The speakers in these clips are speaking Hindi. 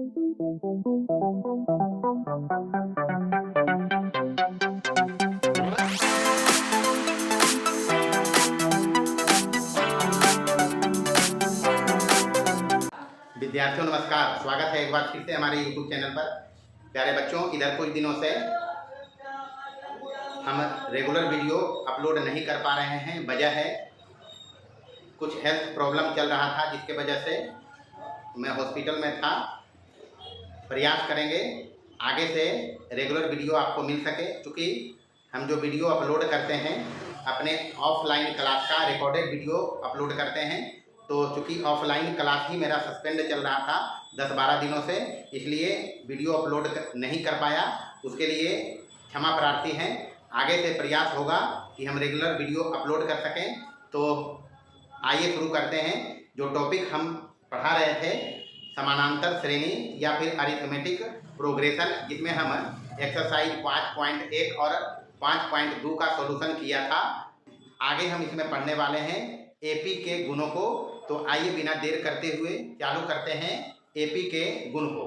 विद्यार्थियों नमस्कार, स्वागत है एक बार फिर से हमारे YouTube चैनल पर। प्यारे बच्चों, इधर कुछ दिनों से हम रेगुलर वीडियो अपलोड नहीं कर पा रहे हैं। वजह है कुछ हेल्थ प्रॉब्लम चल रहा था, जिसके वजह से मैं हॉस्पिटल में था। प्रयास करेंगे आगे से रेगुलर वीडियो आपको मिल सके, क्योंकि हम जो वीडियो अपलोड करते हैं अपने ऑफलाइन क्लास का रिकॉर्डेड वीडियो अपलोड करते हैं। तो चूँकि ऑफलाइन क्लास ही मेरा सस्पेंड चल रहा था 10-12 दिनों से, इसलिए वीडियो अपलोड नहीं कर पाया। उसके लिए क्षमा प्रार्थी हैं। आगे से प्रयास होगा कि हम रेगुलर वीडियो अपलोड कर सकें। तो आइए शुरू करते हैं। जो टॉपिक हम पढ़ा रहे थे, समानांतर श्रेणी या फिर अरिथमेटिक प्रोग्रेशन, जिसमें हम एक्सरसाइज 5.1 और 5.2 का सॉल्यूशन किया था। आगे हम इसमें पढ़ने वाले हैं एपी के गुणों को। तो आइए बिना देर करते हुए चालू करते हैं एपी के गुण को।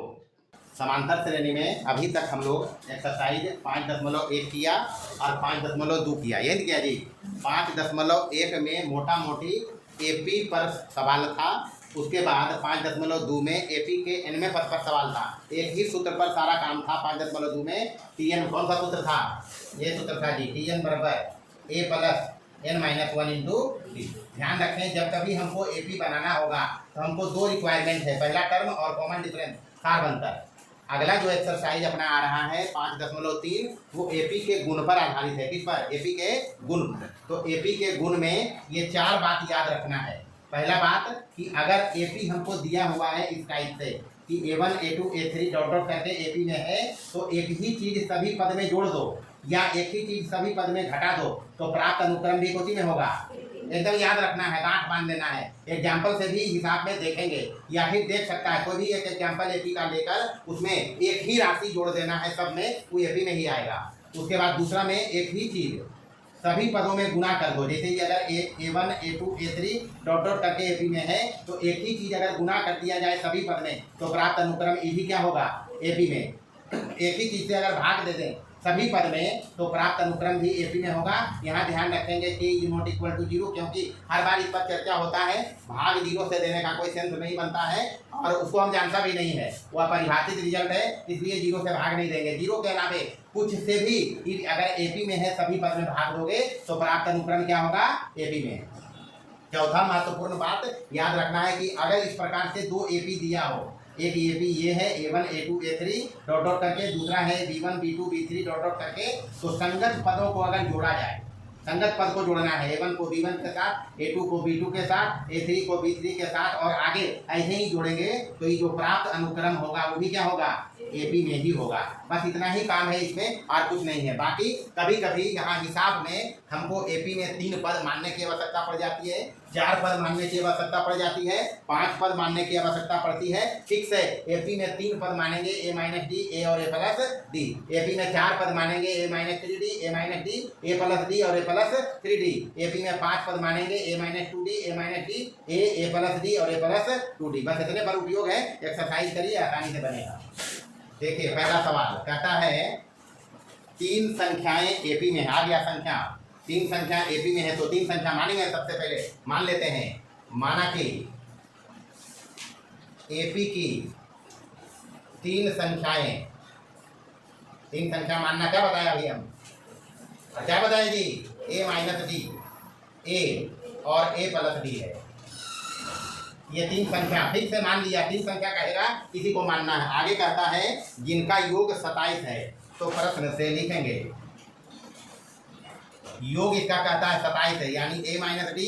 समांतर श्रेणी में अभी तक हम लोग एक्सरसाइज 5.1 किया और 5.2 किया। ये नहीं किया जी। 5.1 में मोटा मोटी एपी पर सवाल था। उसके बाद 5.2 में एपी के एनवें पद पर सवाल था। एक ही सूत्र पर सारा काम था। 5.2 में टीएन कौन सा सूत्र था? ये सूत्र था जी, टीएन बराबर ए प्लस n-1 इंटू डी। ध्यान रखें, जब कभी हमको एपी बनाना होगा तो हमको दो रिक्वायरमेंट है, पहला टर्म और कॉमन डिफरेंस कार्बंतर। अगला जो एक्सरसाइज अपना आ रहा है 5.3, वो एपी के गुण पर आधारित है। किस पर? एपी के गुण। तो एपी के गुण में ये 4 बात याद रखना है। पहला बात कि अगर एपी हमको दिया हुआ है इस टाइप से कि A1 A2 A3 dot dot करके एपी में है, तो एक ही चीज सभी पद में जोड़ दो या एक ही चीज सभी पद में घटा दो, तो प्राप्त अनुक्रम भी उसी में होगा। एकदम याद रखना है, गांठ बांध देना है। एग्जाम्पल से भी हिसाब में देखेंगे, या फिर देख सकता है कोई भी एक एग्जाम्पल एपी का लेकर उसमें एक ही राशि जोड़ देना है, सब में वो एपी में ही आएगा। उसके बाद दूसरा में एक ही चीज सभी पदों में गुना कर दो। जैसे कि अगर A1 A2 A3 dot dot करके एपी में है, तो एक ही चीज अगर गुना कर दिया जाए सभी पद में, तो प्राप्त अनुक्रम ई भी क्या होगा? एपी में। एक ही चीज से अगर भाग दे दें सभी पद में, तो प्राप्त अनुक्रम भी एपी में होगा। यहाँ ध्यान रखेंगे कि नॉट इक्वल टू 0, क्योंकि हर बार इस पर चर्चा होता है। भाग 0 से देने का कोई सेंस नहीं बनता है और उसको हम जानता भी नहीं है। वह परिभाषित रिजल्ट है, इसलिए 0 से भाग नहीं देंगे। 0 के अलावे कुछ से भी अगर एपी में है सभी पद में भाग दोगे, तो प्राप्त अनुक्रम क्या होगा? एपी में। चौथा महत्वपूर्ण बात याद रखना है कि अगर इस प्रकार से दो एपी दिया हो, एक एपी ये है A1 A2 A3 dot dot करके, दूसरा है B1 B2 B3 dot dot करके, तो संगत पदों को अगर जोड़ा जाए, संगत पद को जोड़ना है, A1 को B1 के साथ, A2 को B2 के साथ, A3 को B3 के साथ, और आगे ऐसे ही जोड़ेंगे, तो ये जो प्राप्त अनुक्रम होगा वो भी क्या होगा? एपी में ही होगा। बस इतना ही काम है इसमें, और कुछ नहीं है। बाकी कभी कभी यहाँ हिसाब में हमको एपी में 3 पद मानने की आवश्यकता पड़ जाती है, 4 पद मानने की आवश्यकता पड़ जाती है, 5 पद मानने की आवश्यकता पड़ती है। ठीक से एपी में 3 पद मानेंगे A माइनस डी, ए और ए प्लस डी। एपी में 4 पद मानेंगे A minus 3D, A minus d, a plus D और ए प्लस 3D। एपी में 5 पद मानेंगे A minus 2D, A minus d, a plus D और ए प्लस 2D। बस इतने पर उपयोग है। एक्सरसाइज करिए, आसानी से बनेगा। देखिए पहला सवाल कहता है 3 संख्याएं एपी में। आ गया संख्या, 3 संख्या एपी में है, तो 3 संख्या मानेंगे। सबसे पहले मान लेते हैं, माना कि एपी की 3 संख्याएं, 3 संख्या मानना क्या बताया अभी हम? क्या बताया जी? A माइनस डी, ए और ए प्लस डी है। ये 3 संख्या ठीक से मान लिया। 3 संख्या कहेगा, किसी को मानना है। आगे कहता है जिनका योग 27 है, तो प्रश्न से लिखेंगे योग इसका कहता है 27 है, यानी A माइनस डी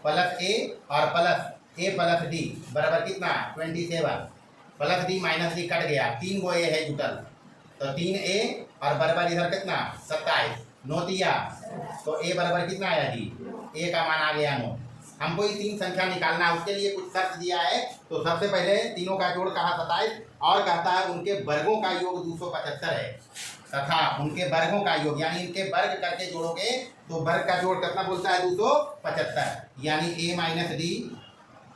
प्लस ए और प्लस ए प्लस डी बराबर कितना? 27। Plus D minus D cut गया, 3 गो ए है जुटल, तो 3A और बराबर इधर कितना? 27। 9 दिया, तो ए बराबर कितना आया जी? ए का मान आ गया 9। हमको ये 3 संख्या निकालना है, उसके लिए कुछ शर्त दिया है। तो सबसे पहले तीनों का जोड़ कहा 27, और कहता है उनके वर्गों का योग 275 है, तथा उनके वर्गों का योग, यानी इनके वर्ग करके जोड़ोगे तो वर्ग का जोड़ कितना बोलता है? 275। यानी A माइनस डी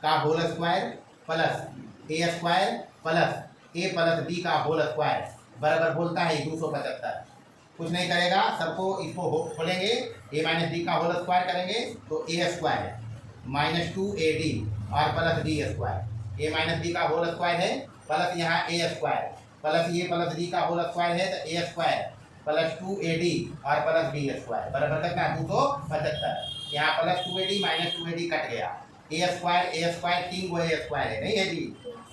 का whole square plus A square plus A plus B का होल स्क्वायर बराबर बोलता है 275। कुछ नहीं करेगा, सबको इसको खोलेंगे, ए माइनस डी का होल स्क्वायर करेंगे तो ए स्क्वायर माइनस 2AD और प्लस डी स्क्वायर। ए माइनस डी का होल स्क्वायर है प्लस यहाँ ए स्क्वायर प्लस ये प्लस डी का होल स्क्वायर है तो ए स्क्वायर प्लस 2AD और प्लस डी स्क्वायर बराबर कितना 275। यहाँ plus 2AD minus 2AD cut गया, ए स्क्वायर 3 गो ए स्क्वायर है नहीं है जी,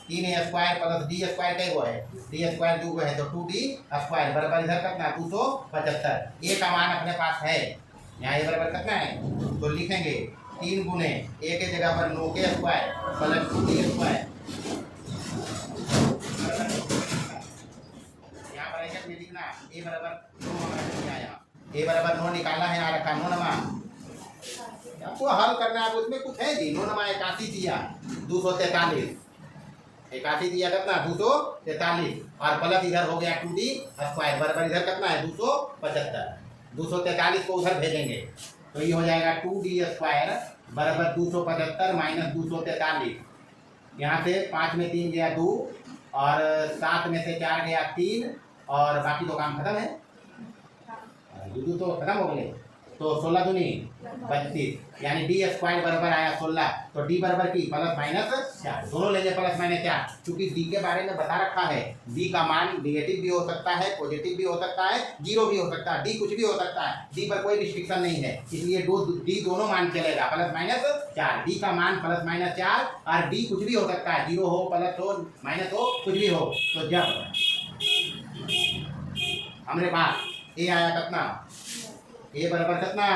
3A square plus D square कई गो है, डी स्क्वायर 2 गो है तो 2D स्क्वायर बराबर इधर कितना 275। ए का मान अपने पास है, यहाँ ये बराबर कितना है तो लिखेंगे 3 गुने ए के जगह पर 9K square plus 2D square, यहाँ पर ब्रैकेट में लिखना ए बराबर 9 आया, ए बराबर 9 निकालना है, यहाँ रखा 9 नमा आपको हल करना है, उसमें कुछ है जी 9 नमा 81 दिया 243, 81 दिया कितना 243 और प्लस इधर हो गया 2D स्क्वायर बराबर इधर कितना है 275, 243 को उधर भेजेंगे तो ये हो जाएगा 2D स्क्वायर बराबर 275 माइनस 243, यहाँ से 5 में 3 गया 2 और 7 में से 4 गया 3 और बाकी तो काम खत्म है, 2 तो खत्म हो गए तो 16 दूनी 32 यानी डी स्क्वायर बराबर आया 16, तो डी बराबर की प्लस माइनस 4 दोनों लेंगे प्लस माइनस 4, क्योंकि डी के बारे में बता रखा है डी का मान निगेटिव भी हो सकता है पॉजिटिव भी हो सकता है जीरो भी हो सकता है, डी कुछ भी हो सकता है, डी पर कोई रिस्ट्रिक्शन नहीं है, इसलिए डी दोनों मान चलेगा प्लस माइनस 4, डी का मान प्लस माइनस 4 और डी कुछ भी हो सकता है, जीरो हो प्लस हो माइनस हो कुछ भी हो। तो जब हमारे पास ए आया कितना ए बराबर कितना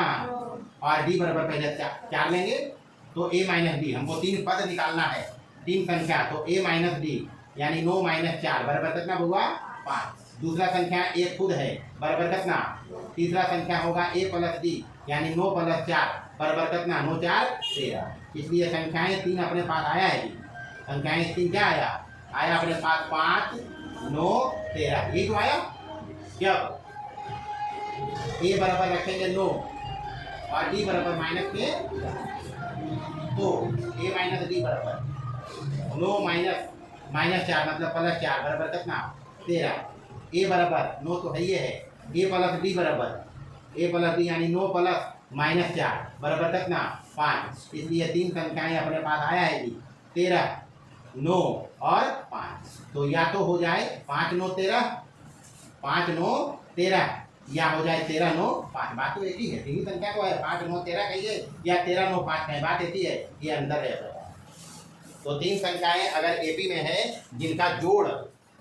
और डी बराबर पहले 4 लेंगे तो ए माइनस डी, हमको 3 पद निकालना है 3 संख्या, तो ए माइनस डी यानी 9 माइनस 4 बराबर कितना होगा 5, दूसरा संख्या ए खुद है बराबर कितना, तीसरा संख्या होगा ए प्लस डी यानी 9 प्लस 4 बराबर कितना 9 4 13, इसलिए संख्याएं 3 अपने पास आया है जी, संख्याएं 3 क्या आया अपने पास 5 9 13, ये तो आया। जब ए बराबर रखेंगे 9 और डी बराबर माइनस के, तो ए माइनस डी बराबर 9 माइनस 4 मतलब प्लस 4 बराबर कितना 13, ए बराबर 9 तो है ये है, ए प्लस डी बराबर ए प्लस डी यानी 9 प्लस माइनस 4 बराबर कितना 5, इसलिए 3 संख्याएं अपने पास आया है जी 13 9 और 5, तो या तो हो जाए 5 9 13 5 9 13 या हो जाए 13 9 5, बात तो एक ही है, तीन संख्या को है 5 9 13 कहिए या 13 9 5 कहें, बात एक ही है, ये अंदर है। तो 3 संख्याएं अगर एपी में है जिनका जोड़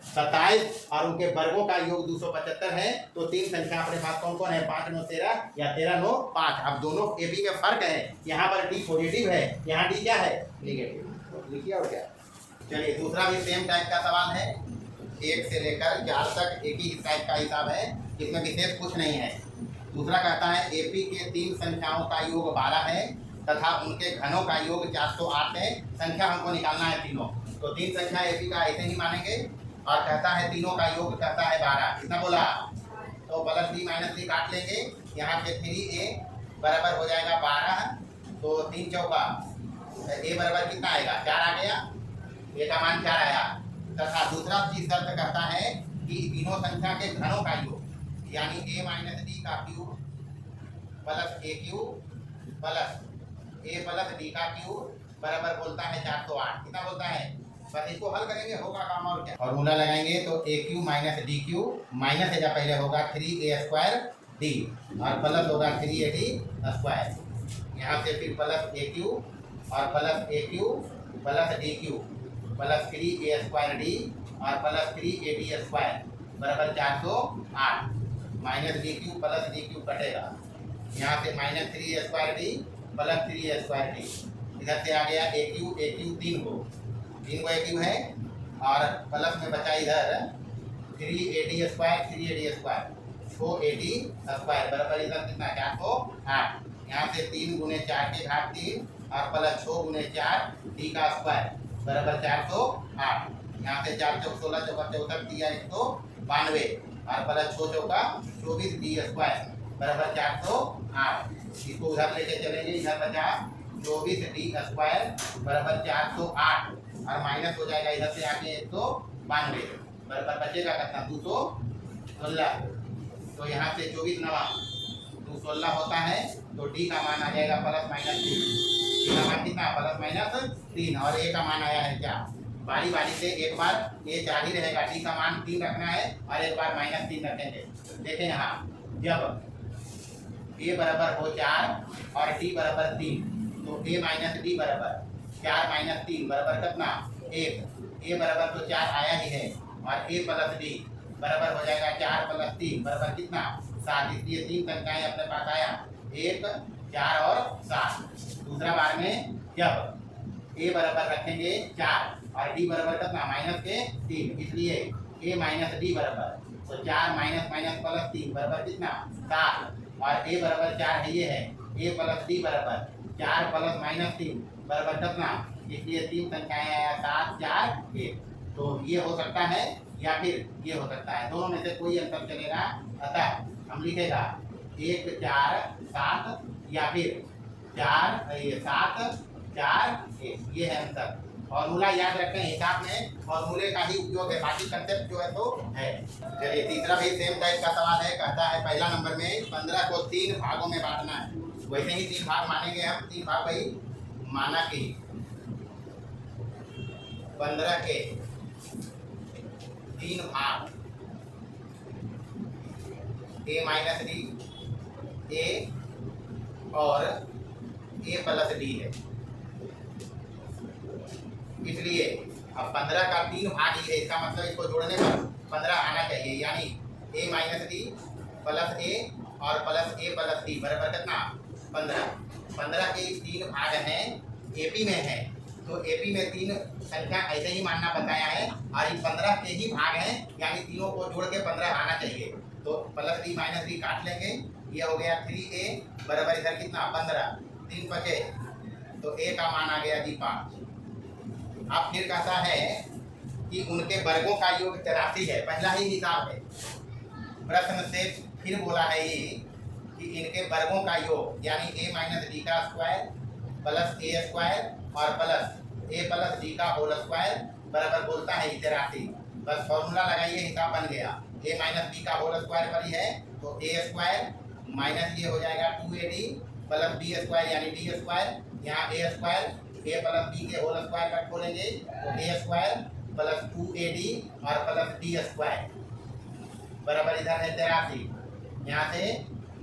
27 और उनके वर्गों का योग 275 है, तो 3 संख्या अपने पास कौन कौन है 5 9 13 या 13 9 5। अब दोनों एपी में फर्क है, यहाँ पर डी पॉजिटिव है, यहाँ डी क्या है निगेटिव, लिखिए और क्या। चलिए दूसरा भी सेम टाइप का सवाल है, 1 से लेकर 4 तक एक ही टाइप का हिसाब है, इसमें विशेष कुछ नहीं है। दूसरा कहता है एपी के 3 संख्याओं का योग 12 है तथा उनके घनों का योग 408 है, संख्या हमको निकालना है तीनों, तो 3 संख्या एपी का ऐसे ही मानेंगे और कहता है तीनों का योग कहता है 12, कितना बोला तो प्लस डी माइनस डी काट लेंगे, यहाँ से 3a बराबर हो जाएगा 12, तो 3 चौका ए बराबर कितना आएगा 4 आ गया, ए का मान 4 आया, तथा दूसरा चीज शर्त करता है कि तीनों संख्या के घनों का योग यानी ए माइनस डी का cube plus a cube plus A plus D का क्यूब बराबर बोलता है 408, कितना बोलता है, बस इसको हल करेंगे होगा काम और क्या, फॉर्मूला लगाएंगे तो a cube minus d cube minus है, जब पहले होगा 3a स्क्वायर डी और प्लस होगा 3ad स्क्वायर, यहाँ से फिर प्लस ए क्यूब और plus a cube plus d cube plus 3a square d और प्लस 3ad स्क्वायर बराबर 408 minus d cube plus d cube कटेगा, यहाँ से minus 3a square d plus 3a square d, इधर से आ गया ए क्यूब 3 को ए क्यूब है और प्लस में बचा इधर 3ad स्क्वायर 4ad स्क्वायर बराबर इधर कितना 408, यहाँ से 3 गुने 4 के घात 3 और प्लस 6 गुने 4 डी का स्क्वायर बराबर 408, यहाँ से 4 चौक 16 चौका 64 दिया 192 और प्लस 6 चौका 24 डी स्क्वायर बराबर 408, इसको उधर लेके चलेंगे, इधर बचा 24 डी स्क्वायर बराबर 408 और माइनस हो जाएगा इधर से आगे 92 बराबर बचेगा कितना 216। तो यहाँ से 24 नवा 216 होता है। तो डी का मान आ जाएगा ±3। डी का मान कितना ±3 और ए का मान आया है क्या। बारी बारी से एक बार ए 4 ही रहेगा, डी का मान 3 रखना है और एक बार -3 रखेंगे। देखें यहाँ जब ए बराबर हो 4 और डी बराबर 3 तो ए माइनस डी बराबर 4 - 3 बराबर कितना 1। ए बराबर तो 4 आया ही है और ए प्लस डी बराबर हो जाएगा 4 + 3 बराबर कितना 7। इसलिए 3 संख्याएं अपने पास आया 1, 4 और 7। दूसरा बार में जब ए बराबर रखेंगे 4 और डी बराबर कितना -3, इसलिए ए माइनस डी बराबर तो 4 - +3 बराबर कितना 7 और ए बराबर 4 है, ये है ए प्लस डी बराबर 4 + -3 बराबर कितना। इसलिए 3 संख्याएं आया 7, 4, 1। तो ये हो सकता है या फिर ये हो सकता है, दोनों में से कोई अंतर चलेगा। अतः हम लिखेगा 1, 4, 7 या फिर 7, 4, 1। ये है अंतर। फॉर्मूला याद रखें, हिसाब में फॉर्मूले का ही उपयोग है, बाकी कंसेप्ट जो है तो है। चलिए तीसरा भी सेम टाइप का सवाल है। कहता है पहला नंबर में 15 को 3 भागों में बांटना है। वैसे ही 3 भाग मानेंगे हम, 3 भाग भाई माना कि 15 के 3 भाग ए माइनस डी, ए और ए प्लस डी है। इसलिए अब 15 का 3 भाग ही है, इसका मतलब इसको जोड़ने पर 15 आना चाहिए, यानी ए माइनस डी प्लस ए और प्लस ए प्लस डी बराबर कितना 15। 15 के 3 भाग हैं, एपी में है तो एपी में 3 संख्या ऐसे ही मानना बताया है और ये 15 के ही भाग हैं, यानी तीनों को जोड़ के 15 आना चाहिए। तो प्लस डी माइनस डी काट लेंगे, ये हो गया 3a बराबर इधर कितना 15, 3 बचे तो a का मान आ गया जी 5। अब फिर कहता है कि उनके वर्गों का योग 83 है, पहला ही हिसाब है। प्रश्न से फिर बोला है ये कि इनके वर्गों का योग यानी a माइनस डी का स्क्वायर प्लस ए स्क्वायर और प्लस ए प्लस डी का होल स्क्वायर बराबर बोलता है 83। बस फॉर्मूला लगाइए, हिसाब बन गया। ए माइनस बी का होल स्क्वायर पर ही है तो ए स्क्वायर माइनस ये हो जाएगा 2ad प्लस बी स्क्वायर यानी डी स्क्वायर। यहाँ ए स्क्वायर ए प्लस बी के होल स्क्वायर का खोलेंगे तो ए स्क्वायर प्लस 2ad और प्लस डी स्क्वायर बराबर इधर है 83। यहाँ से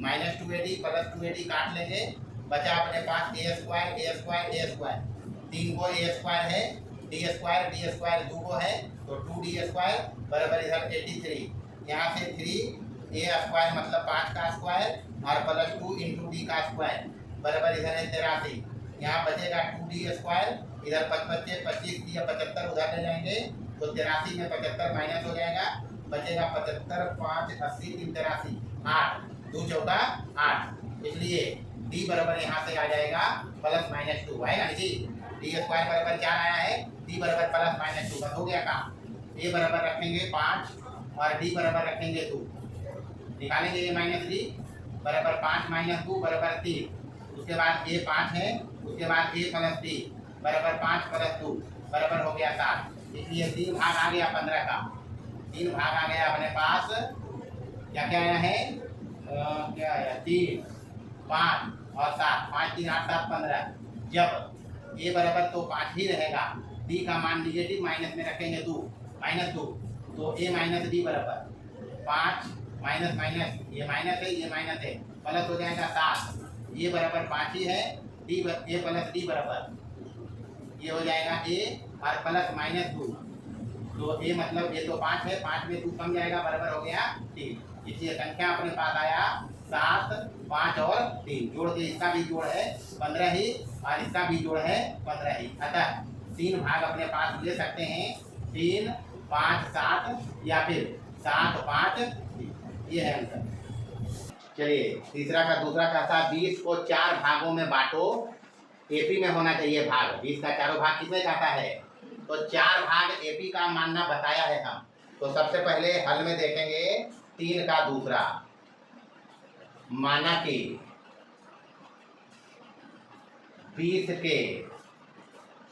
-2ad प्लस 2ad काट लेंगे, बचा अपने पास ए स्क्वायर ए स्क्वायर ए स्क्वायर, 3 को ए स्क्वायर है, डी स्क्वायर 2 को है तो 2d स्क्वायर बराबर इधर 83। यहाँ से 3 ए स्क्वायर मतलब 5 का स्क्वायर और प्लस 2 × डी का स्क्वायर बराबर इधर है 83। यहाँ बचेगा 2d स्क्वायर, इधर 25 25 या 75 उधर ले जाएंगे तो 83 में 75 माइनस हो जाएगा, बचेगा 75 5 80 3 83 8 2 चौका 8। इसलिए d बराबर यहाँ से आ जाएगा ±2 आएगा जी। डी स्क्वायर बराबर 4 आया है, d बराबर ±2 बस हो गया काम। ए बराबर रखेंगे 5 और d बराबर रखेंगे 2, निकालेंगे ए माइनस डी बराबर 5 - 2 बराबर 3। उसके बाद ए 5 है, उसके बाद ए प्लस डी बराबर 5 + 2 बराबर हो गया 7। इसलिए 3 भाग आ गया 15 का, 3 भाग आ गया अपने पास। क्या क्या आया है क्या आया 3 5 और 7, 5 3 8 7 15। जब ए बराबर तो 5 ही रहेगा, डी का मान निगेटिव माइनस में रखेंगे 2 तो ए माइनस डी बराबर 5 माइनस माइनस ये माइनस है ये माइनस है प्लस हो जाएगा 7। ये बराबर 5 ही है, डी ए प्लस डी बराबर ये हो जाएगा ए और प्लस -2 तो ए मतलब ये तो 5 है, 5 में 2 कम जाएगा बराबर हो गया 3। इसलिए संख्या अपने पास आया 7 5 और 3 जोड़ के इसका भी जोड़ है 15 ही और इसका भी जोड़ है 15 ही। अतः 3 भाग अपने पास ले सकते हैं 3 5 7 या फिर 7 5 3। ये है आंसर। चलिए तीसरा का दूसरा कहता है 20 को 4 भागों में बांटो, एपी में होना चाहिए भाग। 20 का चारों भाग किसमें कहता है तो 4 भाग एपी का मानना बताया है हम। तो सबसे पहले हल में देखेंगे 3 का दूसरा, माना कि 20 के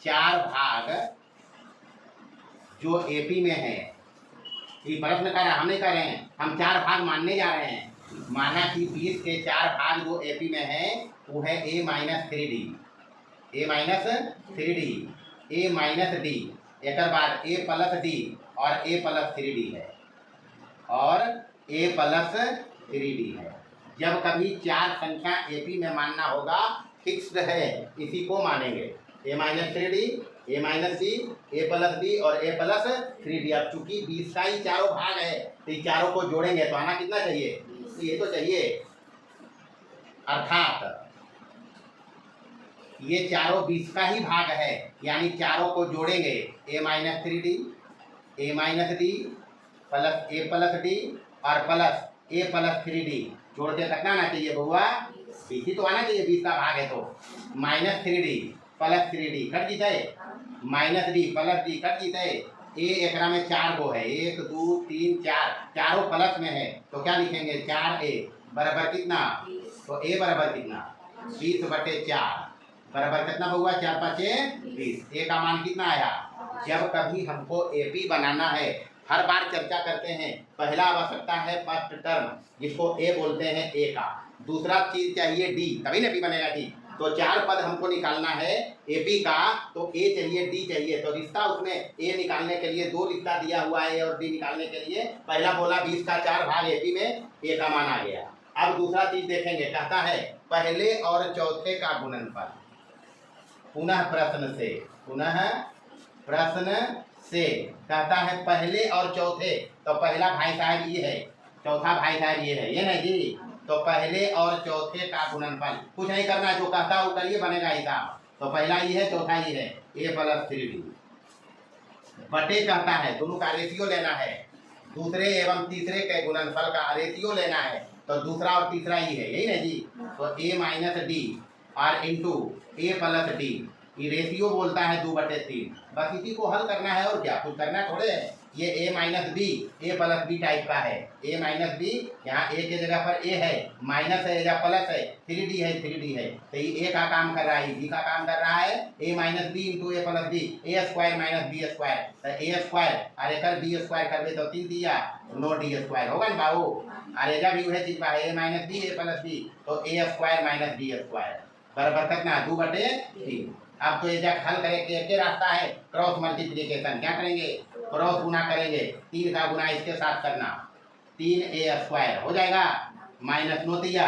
4 भाग जो एपी में है, ये प्रश्न कर रहा, हम नहीं कर रहे हैं, हम 4 भाग मानने जा रहे हैं। माना कि 20 के 4 भाग जो एपी में है वो है a minus 3d, a minus 3d, a minus D, एक बाद a प्लस डी और a प्लस 3d है, और a प्लस 3d है। जब कभी 4 संख्या एपी में मानना होगा, फिक्स्ड है, इसी को मानेंगे, a minus 3d, a minus D, a plus D और a प्लस 3d। अब चूंकि 20 का ही चारों भाग है तो इन चारों को जोड़ेंगे तो आना कितना चाहिए, ये तो चाहिए। अर्थात ये चारों 20 का ही भाग है, यानी चारों को जोड़ेंगे, a minus 3d, a minus d plus a plus D और प्लस a प्लस 3d, जोड़ के कितना आना चाहिए बउआ, 20 ही तो आना चाहिए, 20 का भाग है तो। Minus 3d plus 3d cut जीते, minus d plus d cut जीते, ए एकरा में 4 गो है, 1 2 3 4, चारों प्लस में है तो क्या लिखेंगे, 4a बराबर कितना, तो a बराबर कितना, 20/4 बराबर कितना हुआ, 4 5 20। ए का मान कितना आया। जब कभी हमको एपी बनाना है, हर बार चर्चा करते हैं, पहला आवश्यकता है फर्स्ट टर्म जिसको ए बोलते हैं, ए का। दूसरा चीज चाहिए डी, तभी ना पी बनेगा डी। तो 4 पद हमको निकालना है एपी का, तो ए चाहिए डी चाहिए, तो रिश्ता उसमें ए निकालने के लिए 2 रिश्ता दिया हुआ है, और डी निकालने के लिए पहला बोला 20 का 4 भाग एपी में ए का मान आ गया। अब दूसरा चीज देखेंगे, कहता है पहले और चौथे का गुणनफल। पुनः प्रश्न से कहता है पहले और चौथे, तो पहला भाई साहब ये है, चौथा भाई साहब ये है, ये नहीं जी। तो पहले और चौथे का गुणनफल, कुछ नहीं करना, जो कहता है वो करिए, बनेगा हिसाब। तो पहला ये है, चौथा ये है, a प्लस 3d बटे कहता है, दोनों का रेशियो लेना है, दूसरे एवं तीसरे के गुणनफल का रेशियो लेना है, तो दूसरा और तीसरा ही है, यही ना जी। तो a माइनस डी और इंटू ए प्लस डी, ये रेशियो बोलता है 2/3, बस इसी को हल करना है, और क्या कुछ करना थोड़े है। ये a minus B, A plus B type का है, a माइनस बी, यहाँ a के जगह पर a है, माइनस है या प्लस है, 3d है 3d है, तो ये a का काम कर रहा है, b का काम कर रहा है, a minus B into A plus B, A square minus B square, तो a स्क्वायर अरे कर बी स्क्वायर कर दे तो 3 दिया 9 डी स्क्वायर होगा ना बाबू। अरे जब भी वह चीज बा a minus B A plus B, तो a square minus B square बराबर कितना, 2/3। अब तो ये जब हल करेंगे, एक रास्ता है क्रॉस मल्टीप्लिकेशन, क्या करेंगे, क्रॉस गुना करेंगे, 3 का गुना इसके साथ करना, 3a स्क्वायर हो जाएगा माइनस 9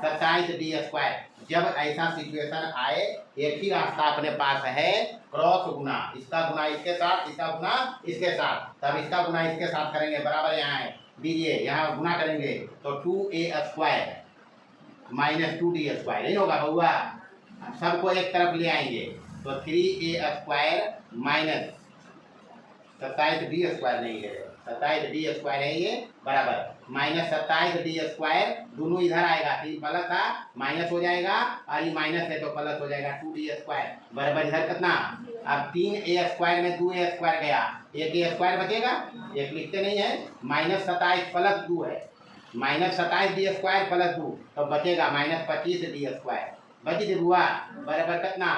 27d स्क्वायर। जब ऐसा सिचुएशन आए, एक ही रास्ता अपने पास है, क्रॉस गुना, इसका गुना इसके साथ, इसका गुना इसके साथ, तब इसका गुना इसके साथ करेंगे, बराबर यहाँ है, दीजिए यहाँ गुना करेंगे तो 2a square minus 2d square, नहीं होगा बउआ। सबको एक तरफ ले आएंगे तो 3a square minus 27d square नहीं है, 27d स्क्वायर है ये, बराबर माइनस 27d स्क्वायर, दोनों इधर आएगा, 3 प्लस था माइनस हो जाएगा, और ये माइनस है तो प्लस हो जाएगा, 2d स्क्वायर बराबर इधर कितना। अब 3a स्क्वायर में 2a स्क्वायर गया, एक a स्क्वायर बचेगा, एक लिखते नहीं है, माइनस 27 प्लस 2 है, माइनस 27d स्क्वायर प्लस 2, तो बचेगा माइनस 25d स्क्वायर, बची थी बुआ, बराबर कितना,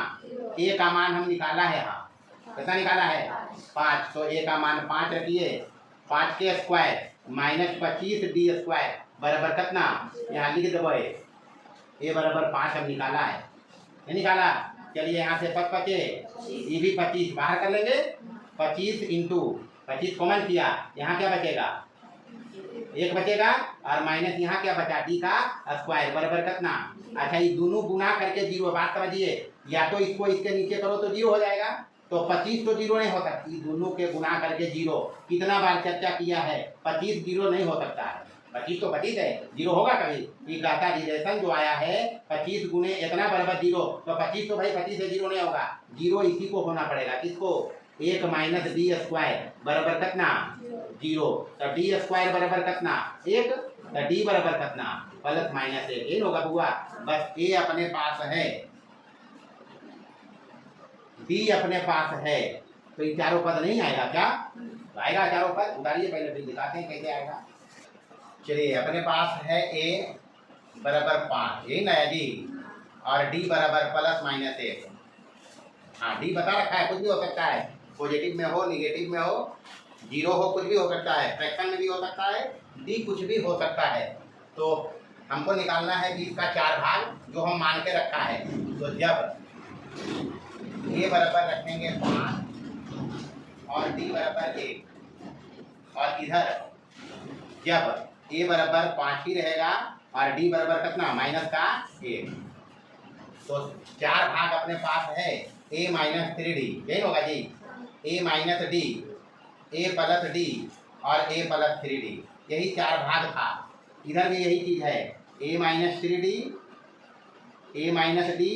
a का मान हम निकाला है, हाँ कितना निकाला है 5, तो a का मान 5 रखिए, 5 के स्क्वायर माइनस 25d स्क्वायर बराबर कितना, यहाँ लिख दो, a बराबर 5 हम निकाला है, नहीं निकाला, चलिए यहाँ से 5 बचे, ये भी 25 बाहर कर लेंगे, 25 इंटू 25 कॉमन किया, यहाँ क्या बचेगा, 1 बचेगा, और माइनस यहाँ क्या बचा, d का स्क्वायर बराबर कितना। अच्छा, ये दोनों गुना करके 0, बात समझिए, या तो इसको इसके नीचे करो तो 0 हो जाएगा, तो 25 तो 0 नहीं हो सकती, दोनों के गुना करके 0, कितना बार चर्चा किया है, 25 0 नहीं हो सकता है, 25 तो 25 है, 0 होगा कभी। ये कहता रिलेशन जो आया है 25 गुने इतना बराबर 0, तो 25 तो भाई 25 से 0 नहीं होगा, 0 इसी को होना पड़ेगा, किसको, 1 माइनस डी स्क्वायर बराबर कितना 0, तो डी स्क्वायर बराबर कितना 1, तो डी बराबर कितना प्लस माइनस 1, ये होगा बुआ। बस ए अपने पास है, डी अपने पास है, तो ये चारों पद नहीं आएगा, क्या आएगा चारों पद, उतारिए पहले फिर दिखाते हैं कैसे आएगा। चलिए, अपने पास है a बराबर 5, यही नया जी, और d बराबर प्लस माइनस 1, हाँ डी बता रखा है, कुछ भी हो सकता है, पॉजिटिव में हो, निगेटिव में हो, जीरो हो, कुछ भी हो सकता है, फ्रैक्शन में भी हो सकता है, डी कुछ भी हो सकता है। तो हमको निकालना है 20 का 4 भाग जो हम मान के रखा है। तो जब ए बराबर रखेंगे 5 और डी बराबर 1 और इधर जब ए बराबर 5 ही रहेगा और डी बराबर कितना माइनस का 1, तो 4 भाग अपने पास है ए माइनस 3D, यही होगा जी, ए minus d, a plus D और ए प्लस 3D, यही 4 भाग था। इधर भी यही चीज़ है, ए minus 3D, A minus d,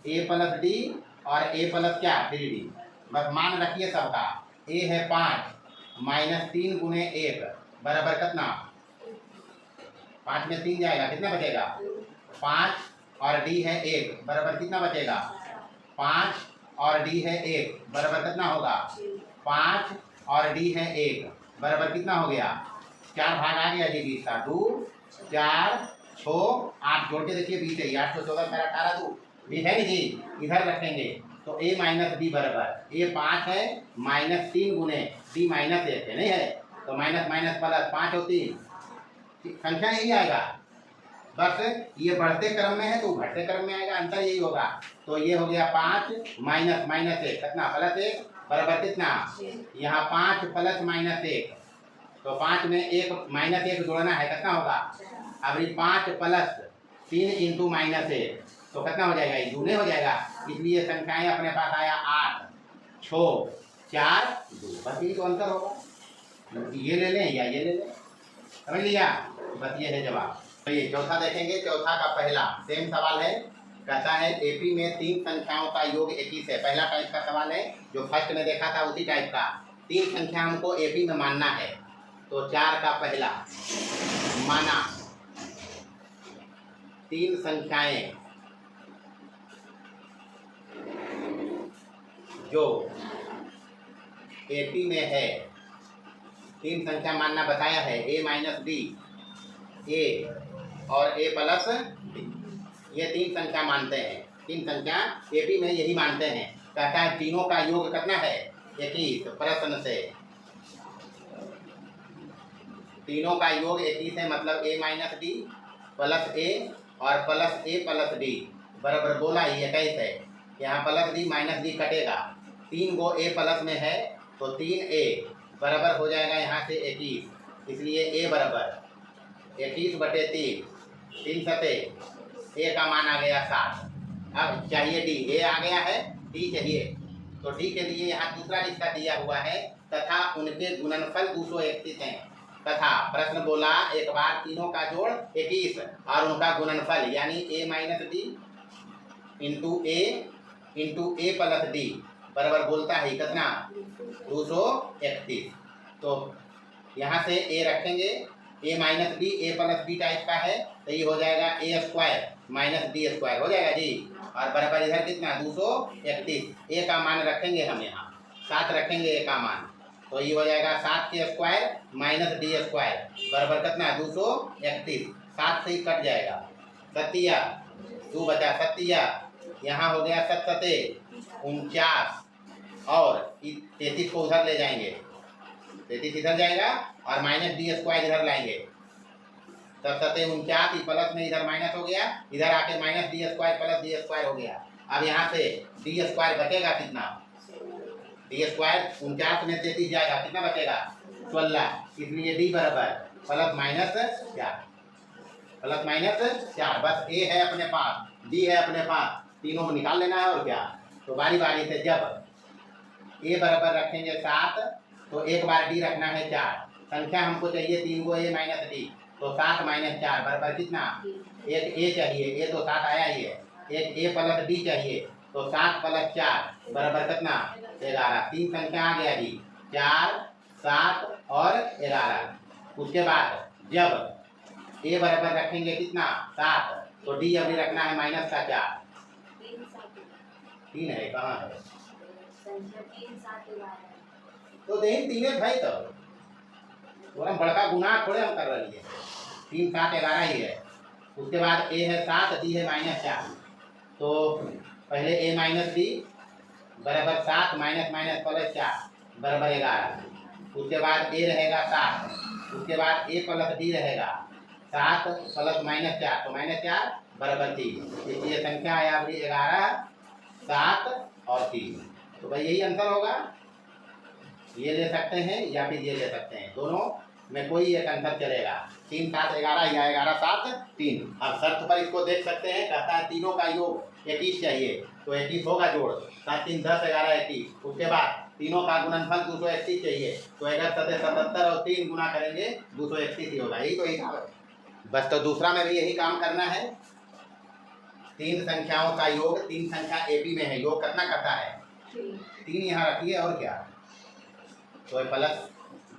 a plus D और ए प्लस क्या 3D। बस मान रखिए सबका, ए है 5 माइनस 3 गुने 1 बराबर कितना, 5 में 3 जाएगा, कितना बचेगा 5 और डी है 1 बराबर कितना बचेगा 5 और डी है 1 बराबर कितना होगा 5 और डी है 1 बराबर कितना हो गया 4 भाग आ गया जी 20 का, 2 4 6 8 जोड़ के देखिए 20 है, 8 14 18 2 भी है जी। इधर रखेंगे तो ए माइनस डी बराबर ए 5 है माइनस 3 गुने डी माइनस 1 है, नहीं है, तो माइनस माइनस प्लस 5 और 3 संख्या यही आएगा। बस ये बढ़ते क्रम में है तो घटते क्रम में आएगा, अंतर यही होगा। तो ये हो गया 5 माइनस माइनस 1 कितना प्लस 1 बराबर कितना, यहाँ 5 प्लस माइनस 1, तो 5 में 1 माइनस 1 जोड़ना है, कितना होगा, अब ये 5 प्लस 3 इंटू माइनस 1 तो कितना हो जाएगा, ये दूने हो जाएगा। इसलिए संख्याएं अपने पास आया 8 6 4 2, बस यही तो अंतर होगा, ये ले लें या ये ले लें, समझ लिया, बस ये है जवाब। तो ये चौथा देखेंगे, चौथा का पहला सेम सवाल है, कहता है एपी में 3 संख्याओं का योग 21 है। पहला टाइप का सवाल है, जो फर्स्ट में देखा था उसी टाइप का, 3 संख्या हमको एपी में मानना है। तो 4 का पहला माना 3 संख्याएं जो एपी में है, 3 संख्या मानना बताया है, ए माइनस डी, ए और ए प्लस डी, ये 3 संख्या मानते हैं, 3 संख्या एपी में यही मानते हैं। कहता है तीनों का योग कितना है 21, प्रश्न से तीनों का योग 21 है, मतलब ए माइनस डी प्लस ए और प्लस ए प्लस डी बराबर बोला ही 21 है। यहाँ प्लस डी माइनस डी कटेगा, 3 गो ए प्लस में है तो 3a बराबर हो जाएगा यहाँ से 21, इसलिए ए बराबर 21 बटे 3, 3 सते ए का मान आ गया 7। अब चाहिए डी, ए आ गया है, डी चाहिए, तो डी के लिए यहाँ दूसरा रिश्ता दिया हुआ है, तथा उनके गुणनफल 231 हैं। तथा प्रश्न बोला एक बार तीनों का जोड़ 21 और उनका गुणनफल यानी ए minus D into A plus D बराबर बोलता है कितना 231। तो यहाँ से ए रखेंगे, a minus d a plus d type का है, तो ये हो जाएगा a square minus d square हो जाएगा जी, और बराबर इधर कितना 231, ए का मान रखेंगे हम यहाँ 7 रखेंगे ए का मान, तो ये हो जाएगा 7 के स्क्वायर माइनस डी स्क्वायर बराबर कितना 231, 7 से ही कट जाएगा, सत्तिया 2 बचा सत्तिया, यहाँ हो गया 7 सते 49 और 33 को उधर ले जाएंगे, 33 इधर जाएगा और माइनस डी स्क्वायर इधर लाएंगे, तब 7 49 प्लस में इधर माइनस हो गया, इधर आके minus d square plus D square हो गया। अब यहाँ से डी स्क्वायर बचेगा कितना, डी स्क्वायर 49 में 33 जाएगा, कितना बचेगा 16, इसलिए डी बराबर प्लस माइनस 4, बस ए है अपने पास, डी है अपने पास, तीनों को निकाल लेना है और क्या। तो बारी बारी से जब ए बराबर रखेंगे 7 तो एक बार डी रखना है 4, संख्या हमको चाहिए 3 गो ए माइनस डी, तो 7 माइनस 4 बराबर कितना, एक ए चाहिए, ए तो 7 आया ही है, एक ए प्लस डी चाहिए, तो 7 प्लस 4 बराबर कितना 11, 3 संख्या आ गया जी 4 7 और 11। उसके बाद जब ए बराबर रखेंगे कितना 7, तो डी अभी रखना है माइनस का 4, 3 है कहाँ है, तो देख 3 भाई, तो हम बड़का गुनाह थोड़े हम कर रही है, 3 7 11 ही है। उसके बाद ए है 7, डी है माइनस 4, तो पहले ए माइनस डी बराबर 7 माइनस माइनस प्लस 4 बराबर 11। उसके बाद ए रहेगा 7, उसके बाद ए प्लस डी रहेगा 7 प्लस माइनस 4 तो माइनस 4 बराबर 3। इसलिए संख्या आया आपकी 11, 7 और 3। तो भाई यही आंसर होगा। ये ले सकते हैं या फिर ये ले सकते हैं, दोनों में कोई एक आंसर चलेगा। 3 7 11 या 11 7 3। अब शर्त पर इसको देख सकते हैं, कहता है तीनों का योग 21 चाहिए, तो 21 होगा जोड़ 7 3 10 11 21। उसके बाद तीनों का गुणनफल 231 चाहिए, तो 11 7 77 और 3 गुना करेंगे 231 ही होगा। यही तो हिसाब है बस। तो दूसरा में भी यही काम करना है। 3 संख्याओं का योग, 3 संख्या एपी में है, योग कितना करता है 3 यहाँ रखिए और क्या, तो plus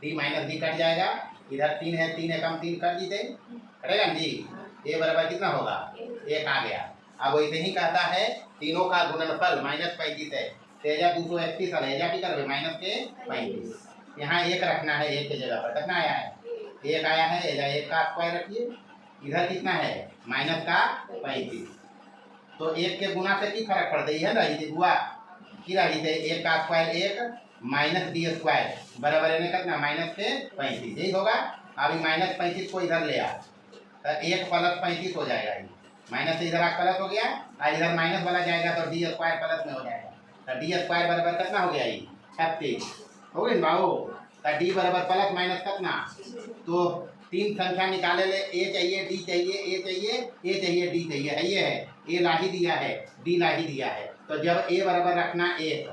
D minus D cut जाएगा। इधर 3 है, 3 एकम 3 कट जीते कटेगा जी। ए बराबर कितना होगा 1 आ गया। अब वैसे ही कहता है तीनों का गुणनफल -35 है, तेजा 231 है, की कर माइनस के 35। यहाँ 1 रखना है, 1 की जगह पर कितना आया है 1 आया है, एजा 1 का स्क्वायर रखिए। इधर कितना है माइनस का 35, तो 1 के गुना से की फर्क पड़ता है ना, ये हुआ की रही थे 1 का स्क्वायर 1 माइनस डी स्क्वायर बराबर है कितना माइनस के 35। यही होगा। अभी माइनस 35 को इधर ले आ, तो 1 प्लस 35 हो जाएगा। ये माइनस से इधर प्लस हो गया और इधर माइनस वाला जाएगा तो डी स्क्वायर प्लस में हो जाएगा। तो डी स्क्वायर बराबर कितना हो गया ये 36 हो गई बाबू। तो डी बराबर प्लस माइनस कितना, तो 3 संख्या निकाले ले, ए चाहिए डी चाहिए ए चाहिए ए चाहिए डी चाहिए है, ये है ए लाही दिया है डी लाही दिया है। तो जब ए बराबर रखना 1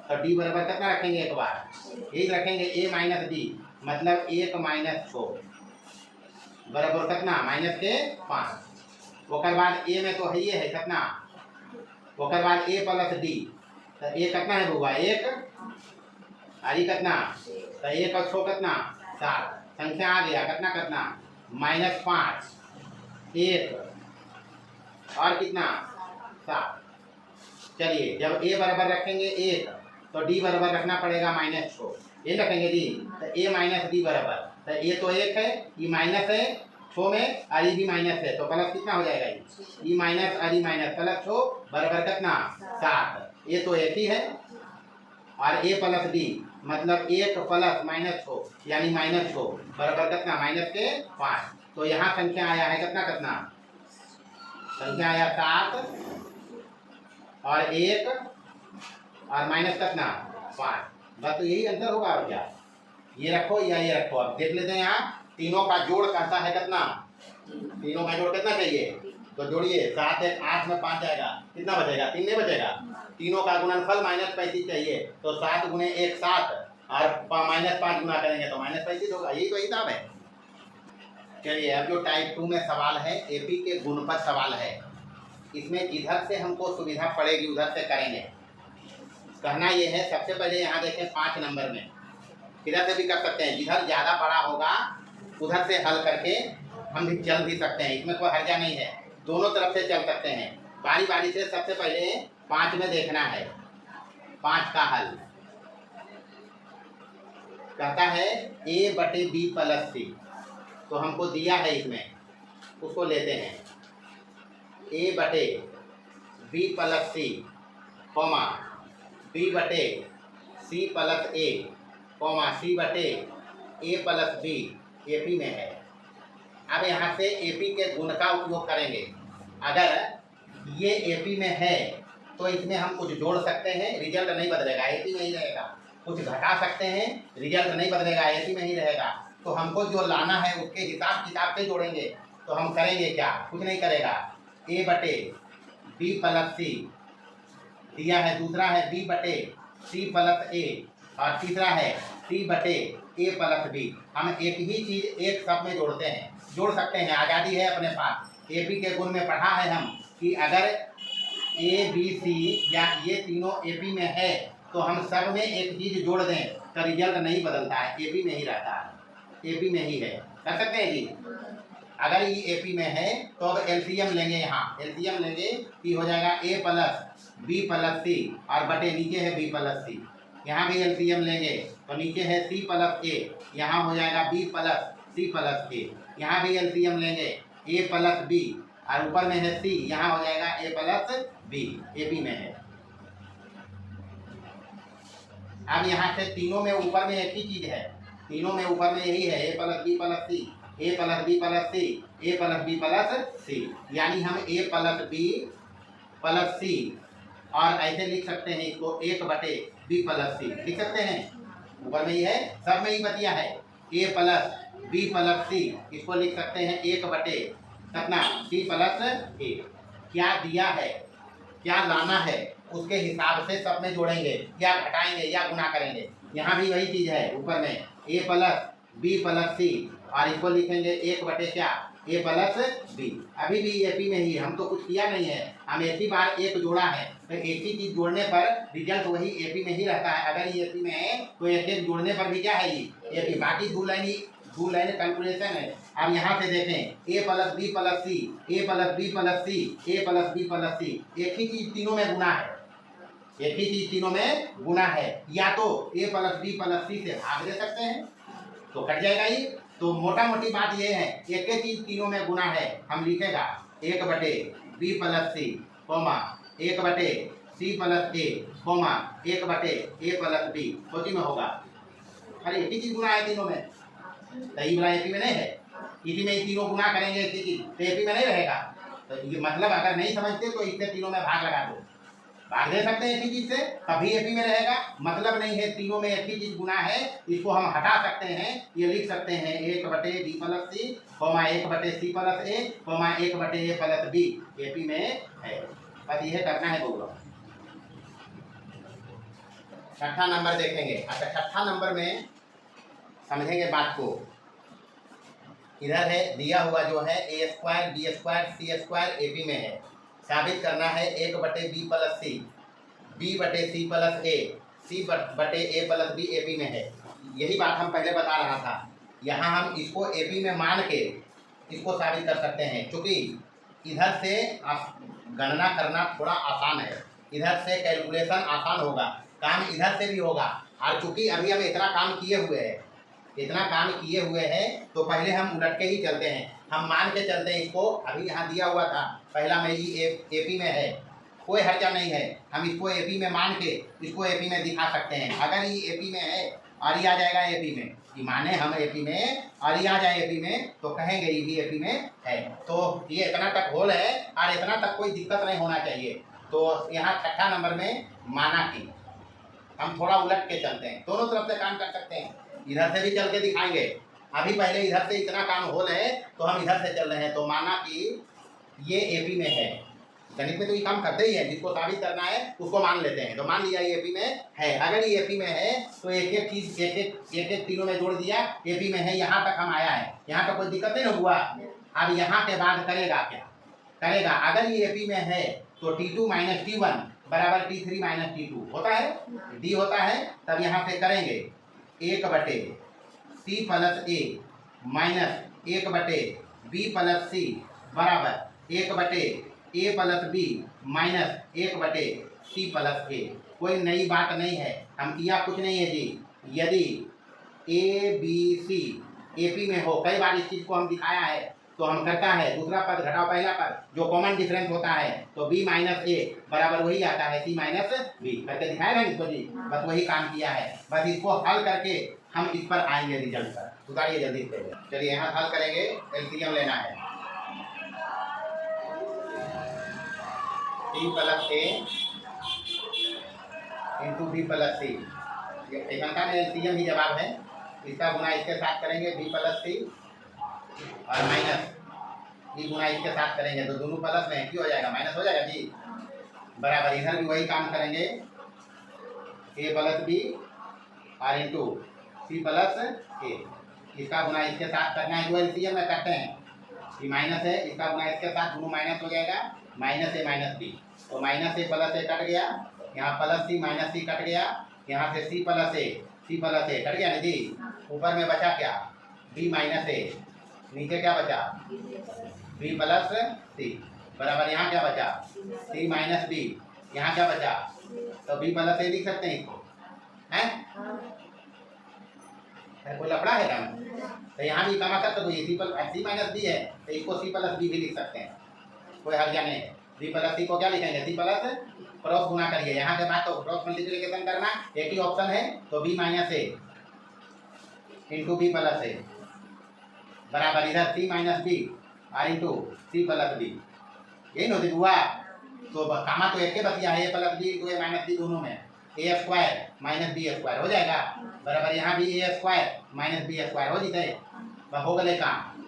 तो डी बराबर कितना रखेंगे एक बार यही रखेंगे ए माइनस डी, मतलब 1 माइनस 6 बराबर कितना माइनस के 5। ओकर बाद ए में तो है ये है कितना, ओकर बाद ए प्लस डी, तो ए कितना है बुआ 1 और ये कितना, तो 1 और 6 कितना 7। संख्या आ गया कितना कितना -5 1 और कितना 7। चलिए जब ए बराबर रखेंगे 1 तो डी बराबर रखना पड़ेगा -6, ये रखेंगे डी, तो ए माइनस डी बराबर, तो ये तो 1 है, ये माइनस है 6 में और ये भी माइनस है, तो प्लस कितना हो जाएगा ये माइनस और ये माइनस प्लस 6 बराबर कितना 7। ये तो 1 ही है और ए प्लस डी मतलब 1 प्लस -6 यानी -6 बराबर कितना माइनस के 5। तो यहाँ संख्या आया है कितना कितना, संख्या आया 7 और 1 और माइनस कितना 5। बस तो यही आंसर होगा और क्या, ये रखो या ये रखो। अब देख लेते हैं यहाँ तीनों का जोड़ कहता है कितना, तीनों का जोड़ कितना चाहिए, तो जोड़िए 7 1 8 में 5 आएगा, कितना बचेगा 3 नहीं बचेगा। तीनों का गुणनफल -35 चाहिए, तो 7 गुने 1 7 और -5 गुना करेंगे तो -35 होगा। यही तो हिसाब है। चलिए अब जो टाइप 2 में सवाल है एपी के गुण पर सवाल है, इसमें जिधर से हमको सुविधा पड़ेगी उधर से करेंगे। कहना ये है सबसे पहले यहाँ देखें 5 नंबर में, इधर से भी कर सकते हैं, जिधर ज़्यादा बड़ा होगा उधर से हल करके हम भी चल भी सकते हैं, इसमें कोई हर्जा नहीं है, दोनों तरफ से चल सकते हैं। बारी बारी से सबसे पहले 5 में देखना है 5 का हल। कहता है a बटे b प्लस सी, तो हमको दिया है इसमें, उसको लेते हैं a बटे b plus C comma b बटे c plus a comma c बटे a प्लस b एपी में है। अब यहाँ से एपी के गुण का उपयोग करेंगे। अगर ये एपी में है तो इसमें हम कुछ जोड़ सकते हैं, रिजल्ट नहीं बदलेगा, एपी में ही रहेगा। कुछ घटा सकते हैं, रिजल्ट नहीं बदलेगा, एपी में ही रहेगा। तो हमको जो लाना है उसके हिसाब किताब से जोड़ेंगे। तो हम करेंगे क्या, कुछ नहीं करेगा, ए बटे बी प्लस सी दिया है, दूसरा है बी बटे सी प्लस ए और तीसरा है सी बटे ए प्लस बी। हम एक ही चीज़ एक सब में जोड़ते हैं, जोड़ सकते हैं, आज़ादी है अपने पास। एपी के गुण में पढ़ा है हम कि अगर ए बी सी या ये तीनों एपी में है तो हम सब में एक चीज़ जोड़ दें तो रिजल्ट नहीं बदलता है, एपी में ही रहता है, एपी में ही है। कर सकते हैं जी। अगर ये एपी में है तो अब एलसीएम लेंगे, यहाँ एलसीएम लेंगे कि हो जाएगा ए प्लस बी प्लस सी और बटे नीचे है बी प्लस सी। यहाँ भी एलसीएम लेंगे तो नीचे है सी प्लस ए, यहाँ हो जाएगा बी प्लस सी प्लस ए। यहाँ भी एलसीएम लेंगे ए प्लस बी और ऊपर में है सी, यहाँ हो जाएगा ए प्लस बी, एपी में है। अब यहाँ से तीनों में ऊपर में एक ही चीज़ है, तीनों में ऊपर में यही है, ए प्लस बी प्लस सी, ए प्लस बी प्लस सी, ए प्लस बी प्लस सी, यानी हम ए प्लस बी प्लस सी और ऐसे लिख सकते हैं इसको 1/b प्लस सी लिख सकते हैं। ऊपर में ही है, सब में ही बतिया है, ए प्लस बी प्लस सी, इसको लिख सकते हैं 1/सी प्लस ए। क्या दिया है, क्या लाना है, उसके हिसाब से सब में जोड़ेंगे, या घटाएंगे या गुना करेंगे। यहाँ भी वही चीज़ है, ऊपर में ए प्लस बी प्लस सी और इसको लिखेंगे 1/ए प्लस बी। अभी भी एपी में ही, हम तो कुछ किया नहीं है, हम एक ही बार एक जोड़ा है, तो एक ही चीज़ जोड़ने पर रिजल्ट वही एपी में ही रहता है। अगर ये एपी में है तो एक एक जोड़ने पर भी क्या है, ये एपी, बाकी दो लाइन कैलकुलेशन है। अब यहाँ से देखें, ए प्लस बी प्लस सी, ए प्लस बी प्लस सी, ए प्लस बी प्लस सी, एक ही चीज़ तीनों में गुना है, एक ही चीज़ तीनों में गुना है। या तो ए प्लस बी प्लस सी से भाग दे सकते हैं तो कट जाएगा ये। तो मोटा मोटी बात ये है, एक ही चीज़ तीनों में गुना है, हम लिखेगा 1/बी प्लस सी, 1/सी प्लस ए, 1/ए प्लस बी, सोची में होगा। अरे एक ही चीज़ गुना है तीनों में, सही बोला, एपी में नहीं है, इसी में ही तीनों गुना करेंगे एक ही चीज़, तो एपी में नहीं रहेगा। तो ये मतलब अगर नहीं समझते तो इससे तीनों में भाग लगा दो, भाग दे सकते हैं एक ही चीज़ से, तभी एपी में रहेगा। मतलब नहीं है तीनों में एक ही चीज़ गुना है, इसको हम हटा सकते हैं, ये लिख सकते हैं 1/बी प्लस सी, 1/सी प्लस ए, 1/ए प्लस बी, एपी में है। बस ये करना है दोनों। छठा नंबर देखेंगे। अच्छा, छठा नंबर में समझेंगे बात को। इधर है दिया हुआ जो है a² b² c² एपी में है, साबित करना है 1/b प्लस सी, b/c प्लस ए, c/ए प्लस बी एपी में है। यही बात हम पहले बता रहा था। यहाँ हम इसको एपी में मान के इसको साबित कर सकते हैं, क्योंकि इधर से गणना करना थोड़ा आसान है, इधर से कैलकुलेशन आसान होगा, काम इधर से भी होगा। और चूँकि अभी हम इतना काम किए हुए हैं, तो पहले हम उलट के ही चलते हैं, हम मान के चलते हैं इसको। अभी यहाँ दिया हुआ था पहला में ही एपी में है, कोई हर्जा नहीं है, हम इसको एपी में मान के इसको एपी में दिखा सकते हैं। अगर ये एपी में है और ये आ जाएगा एपी में, ये माने हम एपी में और ये आ जाए एपी में, तो कहेंगे ये भी एपी में है। तो ये इतना तक होल है और इतना तक कोई दिक्कत नहीं होना चाहिए। तो यहाँ छठा नंबर में माना कि हम थोड़ा उलट के चलते हैं, दोनों तरफ से काम कर सकते हैं, इधर से भी चल के दिखाएंगे। अभी पहले इधर से इतना काम होल है तो हम इधर से चल रहे हैं, तो माना कि ये एपी में है। गणित में तो ये काम करते ही है, जिसको साबित करना है उसको मान लेते हैं। तो मान लिया ये एपी में है। अगर ये एपी में है तो एक एक चीज एक तीनों में जोड़ दिया, एपी में है, यहाँ तक हम आया है, यहाँ तक कोई दिक्कत नहीं हुआ। अब यहाँ के बाद करेगा क्या, करेगा अगर ये एपी में है तो T2 - T1 बराबर T3 - T2 होता है, D होता है। तब यहाँ से करेंगे 1/C plus a minus 1/B plus c बराबर 1/ए plus b minus 1/C plus a. कोई नई बात नहीं है, हम किया कुछ नहीं है जी। यदि ABC एपी में हो, कई बार इस चीज़ को हम दिखाया है, तो हम करता है दूसरा पद घटाओ पहला पद, जो कॉमन डिफरेंस होता है, तो b - ए बराबर वही आता है c - b, करके दिखाया ना इसको जी, बस वही काम किया है। बस इसको हल करके हम इस पर आएंगे रिजल्ट पर। सुधारिए जल्दी से, चलिए यहाँ हल करेंगे, एलसीएम लेना है। t प्लस ए इंटू बी प्लस सी, ये का एलसीएम ही जवाब है। इसका गुना इसके साथ करेंगे b प्लस सी और माइनस ई गुना इसके साथ करेंगे, तो दोनों प्लस में क्यों हो जाएगा, माइनस हो जाएगा जी, बराबर। इधर भी वही काम करेंगे, ए प्लस बी और इंटू सी प्लस ए, इसका गुना इसके साथ करना है, जो एलसीएम में करते हैं। ये माइनस है, इसका गुना इसके साथ, दोनों माइनस हो जाएगा, -a - b, तो -a प्लस ए कट गया, यहाँ प्लस सी माइनस सी कट गया, यहाँ से सी प्लस ए कट गया ना जी। ऊपर में बचा क्या, b - a, नीचे क्या बचा b प्लस सी बराबर, यहाँ क्या बचा c - b, यहाँ क्या बचा, तो b प्लस ए लिख सकते हैं इसको, हैं कोई लफड़ा है क्या, तो यहाँ भी कमा सकते, तो ये सी - b है, तो इसको c प्लस b भी लिख सकते हैं, कोई हर्जा नहीं है। बी प्लस सी को क्या लिखेंगे, सी प्लस क्रॉस गुना करिए, यहाँ के बाद तो क्रॉस मल्टीप्लिकेशन करना, एक ही ऑप्शन है तो बी माइनस ए इंटू बी प्लस ए बराबर इधर सी माइनस बी और इंटू सी प्लस बी, यही नोटिस हुआ। तो कामा तो एक के बतिया है, ए प्लस बी इंटू ए माइनस बी दोनों में ए स्क्वायर माइनस बी स्क्वायर हो जाएगा बराबर, यहाँ भी ए स्क्वायर माइनस बी स्क्वायर हो जीते, हो गए काम।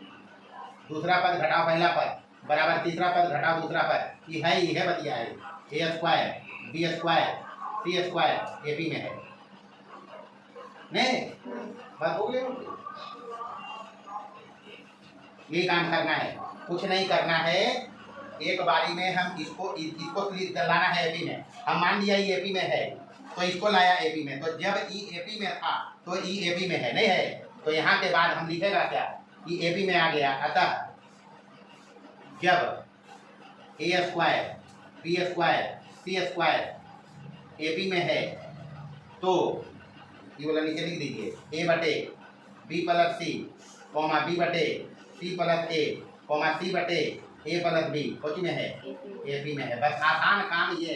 दूसरा पद घटाओ पहला पद बराबर तीसरा पद घटाओ दूसरा पद, ये है बतिया है, a square b square c square A P में है नहीं, बस हो गया। ये काम करना है, कुछ नहीं करना है, एक बारी में हम इसको लाना है एपी में। हम मान लिया ई एपी में है तो इसको लाया एपी में, तो जब ई एपी में था तो ई एपी में है नहीं है, तो यहाँ के बाद हम लिखेगा क्या, ई एपी में आ गया। अतः जब ए square b square c square AP में है तो ये वाला नीचे लिख दीजिए, ए बटे B plus C comma B बटे सी प्लस ए कॉमा सी बटे ए प्लस बी कोची में है, ए पी में है। बस आसान काम ये,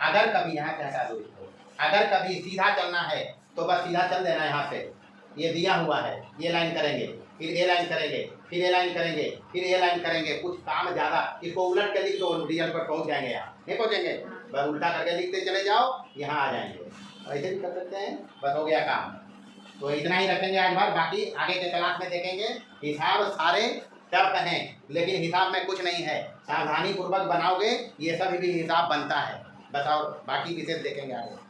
अगर कभी यहाँ से हटा दो इसको, अगर कभी सीधा चलना है तो बस सीधा चल देना यहाँ से, ये दिया हुआ है, ये लाइन करेंगे फिर ए लाइन करेंगे फिर ए लाइन करेंगे फिर ए लाइन करेंगे, कुछ काम ज़्यादा, इसको उलट के लिख दो रिजल्ट पर पहुँच जाएंगे, यहाँ नहीं पहुँचेंगे, बस उल्टा करके लिखते चले जाओ यहाँ आ जाएंगे, ऐसे भी कर सकते हैं, बस हो गया काम। तो इतना ही रखेंगे आज बार, बाकी आगे के क्लास में देखेंगे। हिसाब सारे टफ हैं लेकिन हिसाब में कुछ नहीं है, सावधानी पूर्वक बनाओगे ये सब भी हिसाब बनता है, बस और बाकी विशेष देखेंगे आगे।